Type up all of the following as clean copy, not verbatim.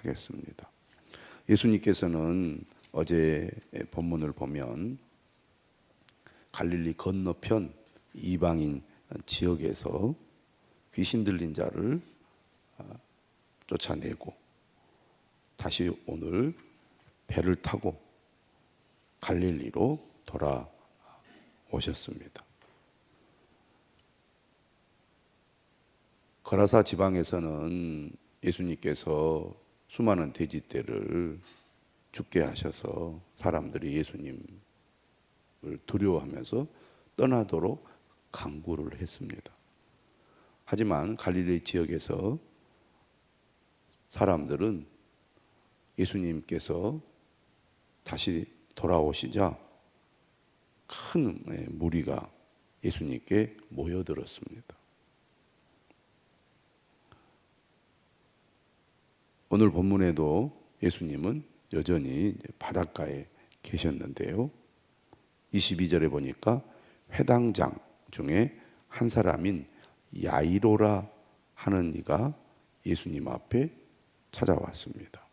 하겠습니다. 예수님께서는 어제 본문을 보면 갈릴리 건너편 이방인 지역에서 귀신 들린 자를 쫓아내고 다시 오늘 배를 타고 갈릴리로 돌아오셨습니다. 거라사 지방에서는 예수님께서 수많은 돼지떼를 죽게 하셔서 사람들이 예수님을 두려워하면서 떠나도록 강구를 했습니다. 하지만 갈릴리 지역에서 사람들은 예수님께서 다시 돌아오시자 큰 무리가 예수님께 모여들었습니다. 오늘 본문에도 예수님은 여전히 바닷가에 계셨는데요. 22절에 보니까 회당장 중에 한 사람인 야이로라 하는 이가 예수님 앞에 찾아왔습니다.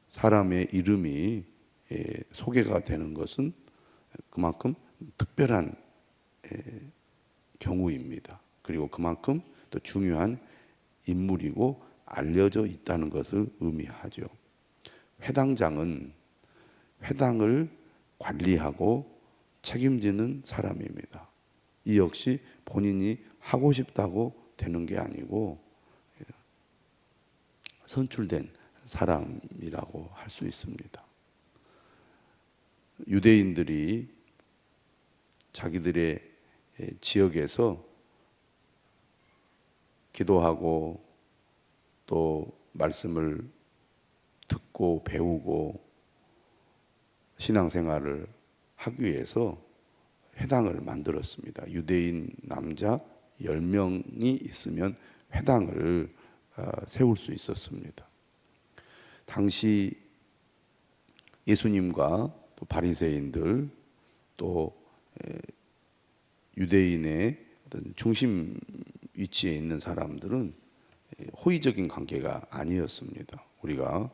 사람의 이름이 소개가 되는 것은 그만큼 특별한 경우입니다. 그리고 그만큼 또 중요한 인물이고 알려져 있다는 것을 의미하죠. 회당장은 회당을 관리하고 책임지는 사람입니다. 이 역시 본인이 하고 싶다고 되는 게 아니고 선출된 사람이라고 할 수 있습니다. 유대인들이 자기들의 지역에서 기도하고 또 말씀을 듣고 배우고 신앙생활을 하기 위해서 회당을 만들었습니다. 유대인 남자 10명이 있으면 회당을 세울 수 있었습니다. 당시 예수님과 또 바리새인들 또 유대인의 어떤 중심 위치에 있는 사람들은 호의적인 관계가 아니었습니다. 우리가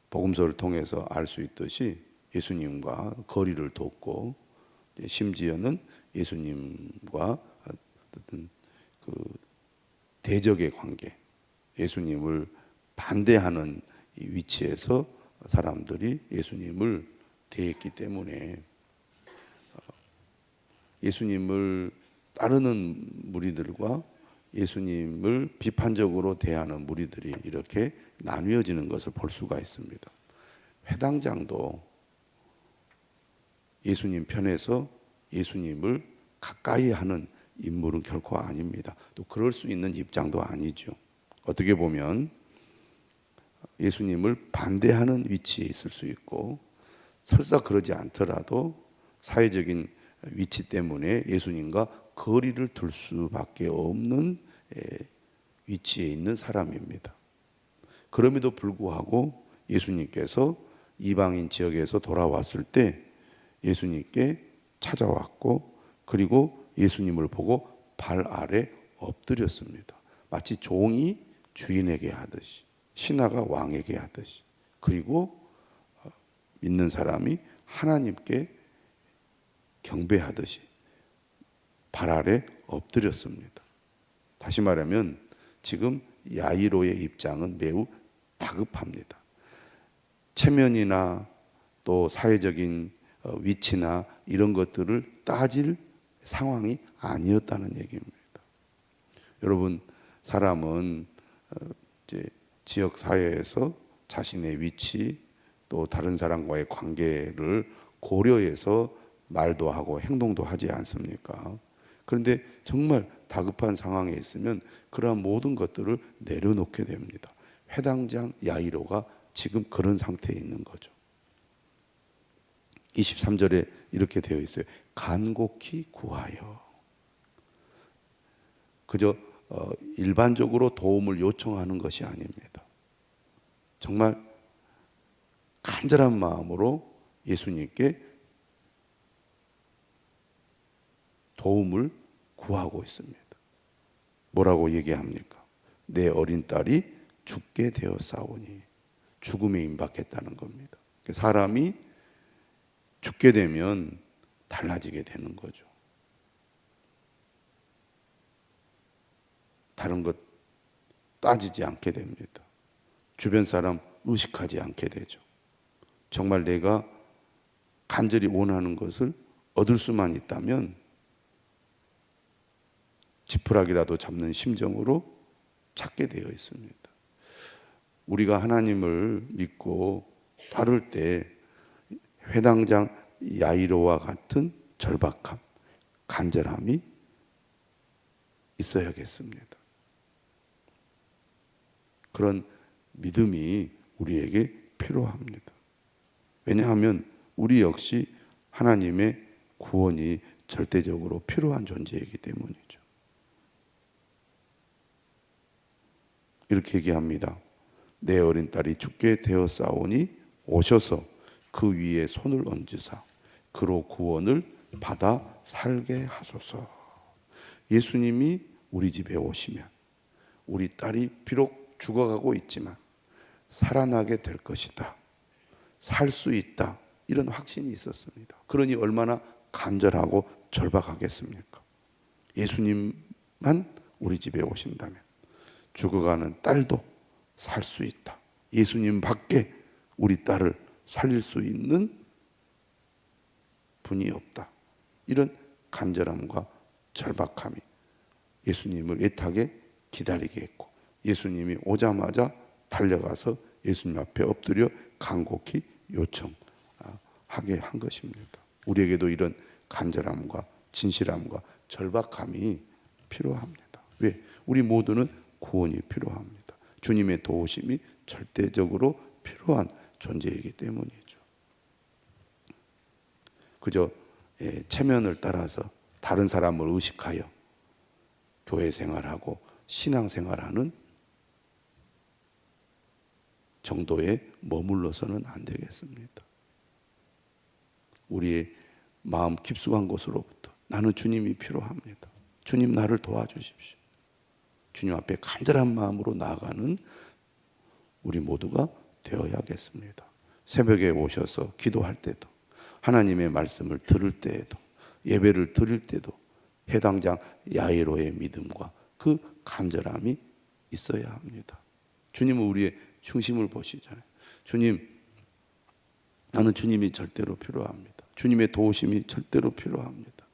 복음서를 통해서 알 수 있듯이 예수님과 거리를 뒀고 심지어는 예수님과 어떤 그 대적의 관계, 예수님을 반대하는 이 위치에서 사람들이 예수님을 대했기 때문에 예수님을 따르는 무리들과 예수님을 비판적으로 대하는 무리들이 이렇게 나뉘어지는 것을 볼 수가 있습니다. 회당장도 예수님 편에서 예수님을 가까이 하는 인물은 결코 아닙니다. 또 그럴 수 있는 입장도 아니죠. 어떻게 보면 예수님을 반대하는 위치에 있을 수 있고 설사 그러지 않더라도 사회적인 위치 때문에 예수님과 거리를 둘 수밖에 없는 위치에 있는 사람입니다. 그럼에도 불구하고 예수님께서 이방인 지역에서 돌아왔을 때 예수님께 찾아왔고 그리고 예수님을 보고 발 아래 엎드렸습니다. 마치 종이 주인에게 하듯이 신하가 왕에게 하듯이 그리고 믿는 사람이 하나님께 경배하듯이 발 아래 엎드렸습니다. 다시 말하면 지금 야이로의 입장은 매우 다급합니다. 체면이나 또 사회적인 위치나 이런 것들을 따질 상황이 아니었다는 얘기입니다. 여러분, 사람은 이제 지역 사회에서 자신의 위치 또 다른 사람과의 관계를 고려해서 말도 하고 행동도 하지 않습니까? 그런데 정말 다급한 상황에 있으면 그러한 모든 것들을 내려놓게 됩니다. 회당장 야이로가 지금 그런 상태에 있는 거죠. 23절에 이렇게 되어 있어요. 간곡히 구하여. 그저 일반적으로 도움을 요청하는 것이 아닙니다. 정말 간절한 마음으로 예수님께 도움을 구하고 있습니다. 뭐라고 얘기합니까? 내 어린 딸이 죽게 되었사오니, 죽음에 임박했다는 겁니다. 사람이 죽게 되면 달라지게 되는 거죠. 다른 것 따지지 않게 됩니다. 주변 사람 의식하지 않게 되죠. 정말 내가 간절히 원하는 것을 얻을 수만 있다면 지푸라기라도 잡는 심정으로 찾게 되어 있습니다. 우리가 하나님을 믿고 따를 때 회당장 야이로와 같은 절박함, 간절함이 있어야겠습니다. 그런 믿음이 우리에게 필요합니다. 왜냐하면 우리 역시 하나님의 구원이 절대적으로 필요한 존재이기 때문이죠. 이렇게 얘기합니다. 내 어린 딸이 죽게 되었사오니 오셔서 그 위에 손을 얹으사 그로 구원을 받아 살게 하소서. 예수님이 우리 집에 오시면 우리 딸이 비록 죽어가고 있지만 살아나게 될 것이다, 살 수 있다, 이런 확신이 있었습니다. 그러니 얼마나 간절하고 절박하겠습니까? 예수님만 우리 집에 오신다면 죽어가는 딸도 살 수 있다, 예수님 밖에 우리 딸을 살릴 수 있는 분이 없다, 이런 간절함과 절박함이 예수님을 애타게 기다리게 했고, 예수님이 오자마자 달려가서 예수님 앞에 엎드려 간곡히 요청하게 한 것입니다. 우리에게도 이런 간절함과 진실함과 절박함이 필요합니다. 왜? 우리 모두는 구원이 필요합니다. 주님의 도우심이 절대적으로 필요한 존재이기 때문이죠. 그저 체면을 따라서 다른 사람을 의식하여 교회 생활하고 신앙 생활하는 정도에 머물러서는 안 되겠습니다. 우리의 마음 깊숙한 곳으로부터 나는 주님이 필요합니다, 주님 나를 도와주십시오, 주님 앞에 간절한 마음으로 나아가는 우리 모두가 되어야겠습니다. 새벽에 오셔서 기도할 때도, 하나님의 말씀을 들을 때에도, 예배를 드릴 때도 해당장 야이로의 믿음과 그 간절함이 있어야 합니다. 주님은 우리의 중심을 보시잖아요. 주님, 나는 주님이 절대로 필요합니다, 주님의 도우심이 절대로 필요합니다.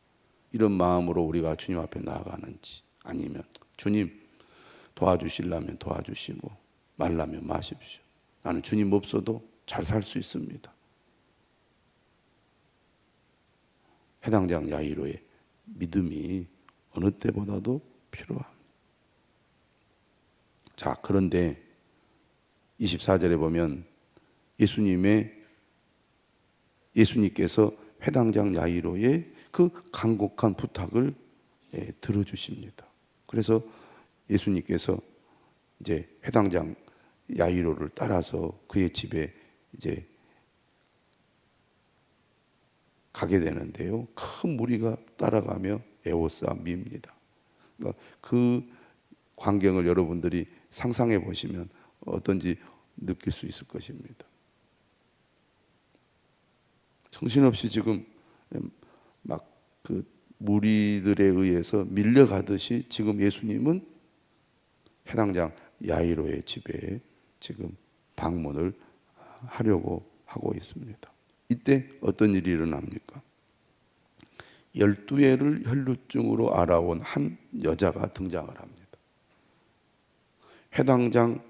이런 마음으로 우리가 주님 앞에 나아가는지, 아니면 주님 도와주시려면 도와주시고 말라면 마십시오, 나는 주님 없어도 잘 살 수 있습니다. 해당장 야이로의 믿음이 어느 때보다도 필요합니다. 자, 그런데 24절에 보면 예수님께서 해당장 야이로의 그 간곡한 부탁을 들어주십니다. 그래서 예수님께서 이제 해당장 야이로를 따라서 그의 집에 이제 가게 되는데요, 큰 무리가 따라가며 에워싸 밉니다. 그러니까 그 광경을 여러분들이 상상해 보시면 어떤지 느낄 수 있을 것입니다. 정신없이 지금 막 그 무리들에 의해서 밀려가듯이 지금 예수님은 해당장 야이로의 집에 지금 방문을 하려고 하고 있습니다. 이때 어떤 일이 일어납니까? 12해를 혈루증으로 알아온 한 여자가 등장을 합니다. 해당장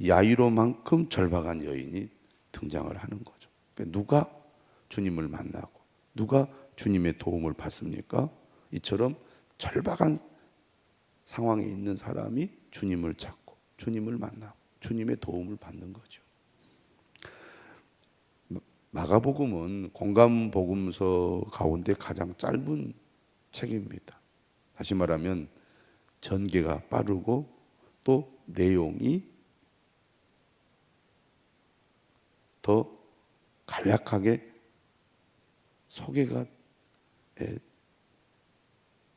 야이로만큼 절박한 여인이 등장을 하는 거죠. 그러니까 누가 주님을 만나고 누가 주님의 도움을 받습니까? 이처럼 절박한 상황에 있는 사람이 주님을 찾고 주님을 만나고 주님의 도움을 받는 거죠. 마가복음은 공감복음서 가운데 가장 짧은 책입니다. 다시 말하면 전개가 빠르고 또 내용이 더 간략하게 소개가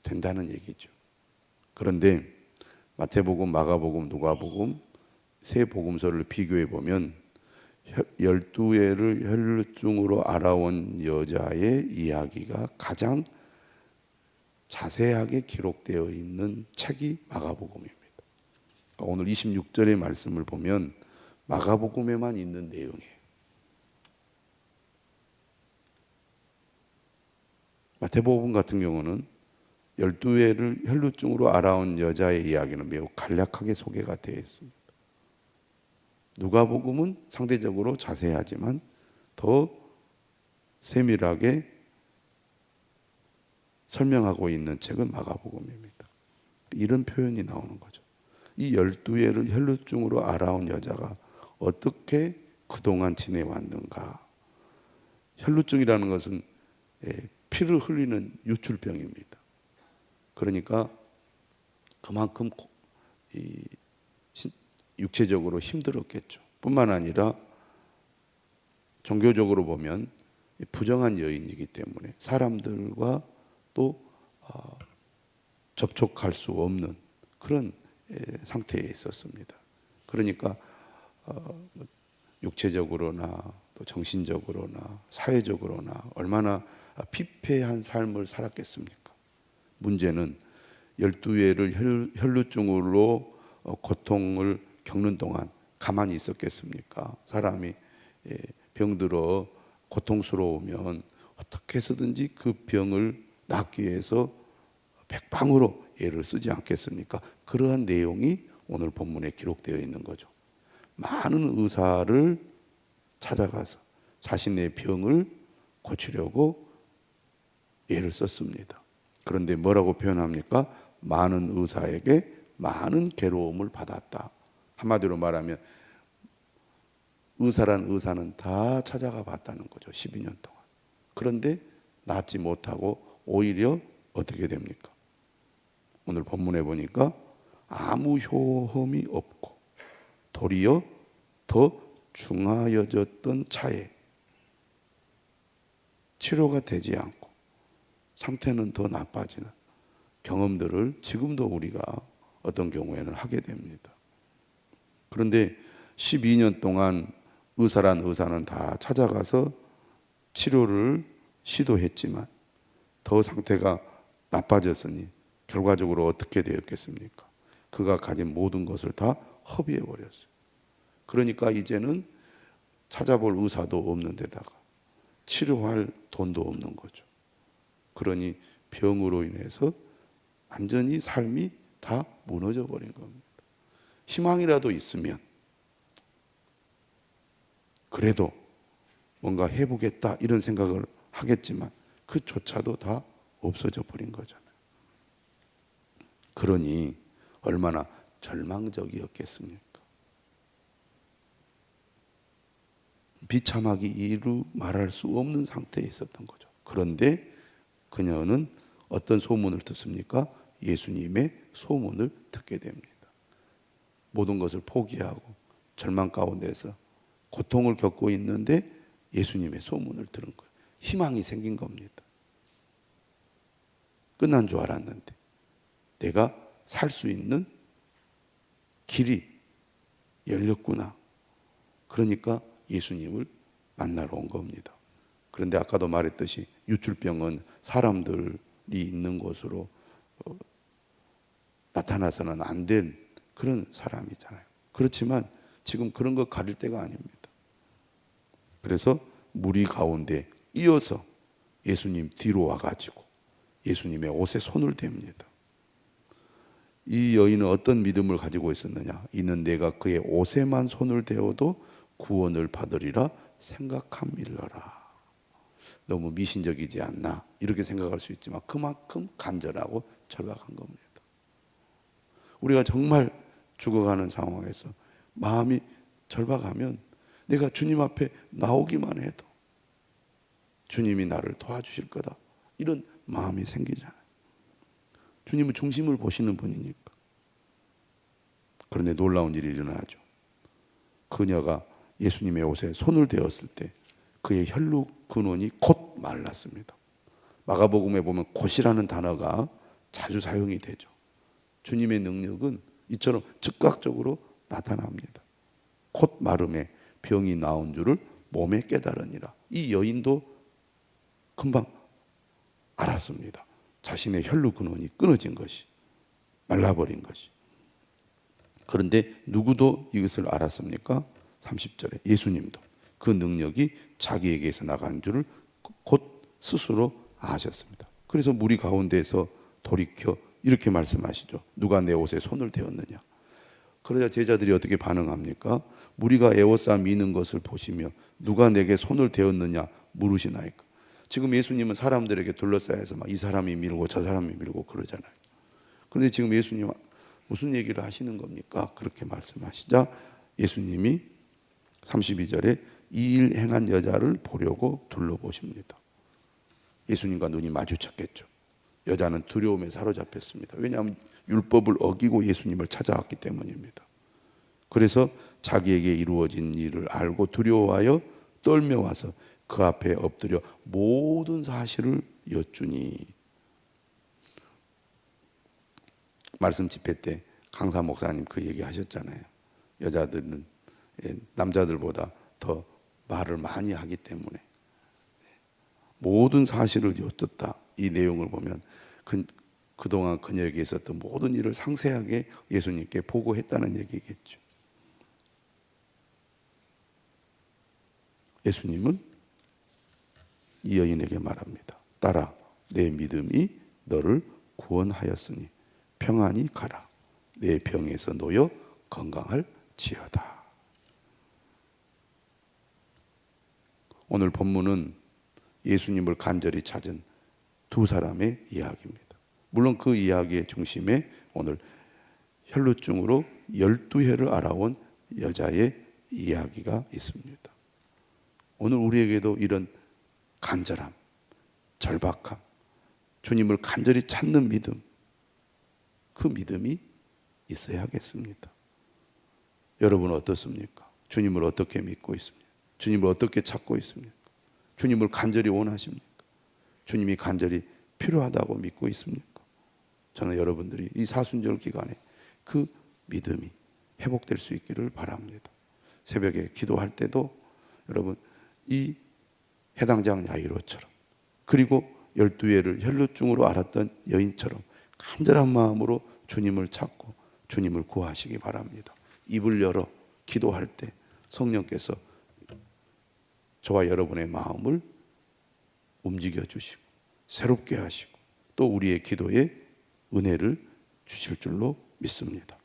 된다는 얘기죠. 그런데 마태복음, 마가복음, 누가복음 세 복음서를 비교해 보면 12회를 혈루증으로 알아온 여자의 이야기가 가장 자세하게 기록되어 있는 책이 마가복음입니다. 오늘 26절의 말씀을 보면 마가복음에만 있는 내용이에요. 마태복음 같은 경우는 12회를 혈루증으로 알아온 여자의 이야기는 매우 간략하게 소개가 되어 있습니다. 누가복음은 상대적으로 자세하지만 더 세밀하게 설명하고 있는 책은 마가복음입니다. 이런 표현이 나오는 거죠. 이 12회를 혈루증으로 알아온 여자가 어떻게 그동안 지내왔는가. 혈루증이라는 것은 피를 흘리는 유출병입니다. 그러니까 그만큼 육체적으로 힘들었겠죠. 뿐만 아니라 종교적으로 보면 부정한 여인이기 때문에 사람들과 또 접촉할 수 없는 그런 상태에 있었습니다. 그러니까 육체적으로나 또 정신적으로나 사회적으로나 얼마나 피폐한 삶을 살았겠습니까? 문제는 12회를 혈루증으로 고통을 겪는 동안 가만히 있었겠습니까? 사람이 병들어 고통스러우면 어떻게 해서든지 그 병을 낫기 위해서 백방으로 애를 쓰지 않겠습니까? 그러한 내용이 오늘 본문에 기록되어 있는 거죠. 많은 의사를 찾아가서 자신의 병을 고치려고 애를 썼습니다. 그런데 뭐라고 표현합니까? 많은 의사에게 많은 괴로움을 받았다. 한마디로 말하면 의사는 다 찾아가 봤다는 거죠. 12년 동안. 그런데 낫지 못하고 오히려 어떻게 됩니까? 오늘 본문에 보니까 아무 효험이 없고 도리어 더 중하여졌던 차에 치료가 되지 않고 상태는 더 나빠지는 경험들을 지금도 우리가 어떤 경우에는 하게 됩니다. 그런데 12년 동안 의사는 다 찾아가서 치료를 시도했지만 더 상태가 나빠졌으니 결과적으로 어떻게 되었겠습니까? 그가 가진 모든 것을 다 허비해 버렸어요. 그러니까 이제는 찾아볼 의사도 없는 데다가 치료할 돈도 없는 거죠. 그러니 병으로 인해서 완전히 삶이 다 무너져 버린 겁니다. 희망이라도 있으면 그래도 뭔가 해보겠다 이런 생각을 하겠지만 그조차도 다 없어져 버린 거잖아요. 그러니 얼마나 절망적이었겠습니까? 비참하기 이루 말할 수 없는 상태에 있었던 거죠. 그런데 그녀는 어떤 소문을 듣습니까? 예수님의 소문을 듣게 됩니다. 모든 것을 포기하고 절망 가운데서 고통을 겪고 있는데 예수님의 소문을 들은 거예요. 희망이 생긴 겁니다. 끝난 줄 알았는데 내가 살 수 있는 길이 열렸구나. 그러니까 예수님을 만나러 온 겁니다. 그런데 아까도 말했듯이 유출병은 사람들이 있는 곳으로 나타나서는 안 된 그런 사람이잖아요. 그렇지만 지금 그런 거 가릴 때가 아닙니다. 그래서 무리 가운데 이어서 예수님 뒤로 와가지고 예수님의 옷에 손을 댑니다. 이 여인은 어떤 믿음을 가지고 있었느냐? 이는 내가 그의 옷에만 손을 대어도 구원을 받으리라 생각함일러라. 너무 미신적이지 않나? 이렇게 생각할 수 있지만 그만큼 간절하고 절박한 겁니다. 우리가 정말 죽어가는 상황에서 마음이 절박하면 내가 주님 앞에 나오기만 해도 주님이 나를 도와주실 거다. 이런 마음이 생기잖아요. 주님은 중심을 보시는 분이니까. 그런데 놀라운 일이 일어나죠. 그녀가 예수님의 옷에 손을 대었을 때 그의 혈루 근원이 곧 말랐습니다. 마가복음에 보면 곧이라는 단어가 자주 사용이 되죠. 주님의 능력은 이처럼 즉각적으로 나타납니다. 곧 마름에 병이 나온 줄을 몸에 깨달으니라. 이 여인도 금방 알았습니다. 자신의 혈루 근원이 끊어진 것이, 말라버린 것이. 그런데 누구도 이것을 알았습니까? 30절에 예수님도 그 능력이 자기에게서 나간 줄을 곧 스스로 아셨습니다. 그래서 무리 가운데에서 돌이켜 이렇게 말씀하시죠. 누가 내 옷에 손을 대었느냐. 그러자 제자들이 어떻게 반응합니까? 무리가 에워싸 미는 것을 보시며 누가 내게 손을 대었느냐 물으시나이까. 지금 예수님은 사람들에게 둘러싸여서 막 이 사람이 밀고 저 사람이 밀고 그러잖아요. 그런데 지금 예수님 무슨 얘기를 하시는 겁니까? 그렇게 말씀하시자 예수님이 32절에 이 일 행한 여자를 보려고 둘러보십니다. 예수님과 눈이 마주쳤겠죠. 여자는 두려움에 사로잡혔습니다. 왜냐하면 율법을 어기고 예수님을 찾아왔기 때문입니다. 그래서 자기에게 이루어진 일을 알고 두려워하여 떨며 와서 그 앞에 엎드려 모든 사실을 여쭈니. 말씀 집회 때 강사 목사님 그 얘기 하셨잖아요. 여자들은 남자들보다 더 말을 많이 하기 때문에 모든 사실을 여쭙다. 이 내용을 보면 그동안 그녀에게 있었던 모든 일을 상세하게 예수님께 보고했다는 얘기겠죠. 예수님은 이 여인에게 말합니다. 딸아, 내 믿음이 너를 구원하였으니 평안히 가라. 내 병에서 놓여 건강할지어다. 오늘 본문은 예수님을 간절히 찾은 두 사람의 이야기입니다. 물론 그 이야기의 중심에 오늘 혈루증으로 12해를 알아온 여자의 이야기가 있습니다. 오늘 우리에게도 이런 간절함, 절박함, 주님을 간절히 찾는 믿음, 그 믿음이 있어야겠습니다. 여러분은 어떻습니까? 주님을 어떻게 믿고 있습니까? 주님을 어떻게 찾고 있습니까? 주님을 간절히 원하십니까? 주님이 간절히 필요하다고 믿고 있습니까? 저는 여러분들이 이 사순절 기간에 그 믿음이 회복될 수 있기를 바랍니다. 새벽에 기도할 때도 여러분 이 해당장 야이로처럼, 그리고 12해를 혈루증으로 앓았던 여인처럼 간절한 마음으로 주님을 찾고 주님을 구하시기 바랍니다. 입을 열어 기도할 때 성령께서 저와 여러분의 마음을 움직여 주시고 새롭게 하시고 또 우리의 기도에 은혜를 주실 줄로 믿습니다.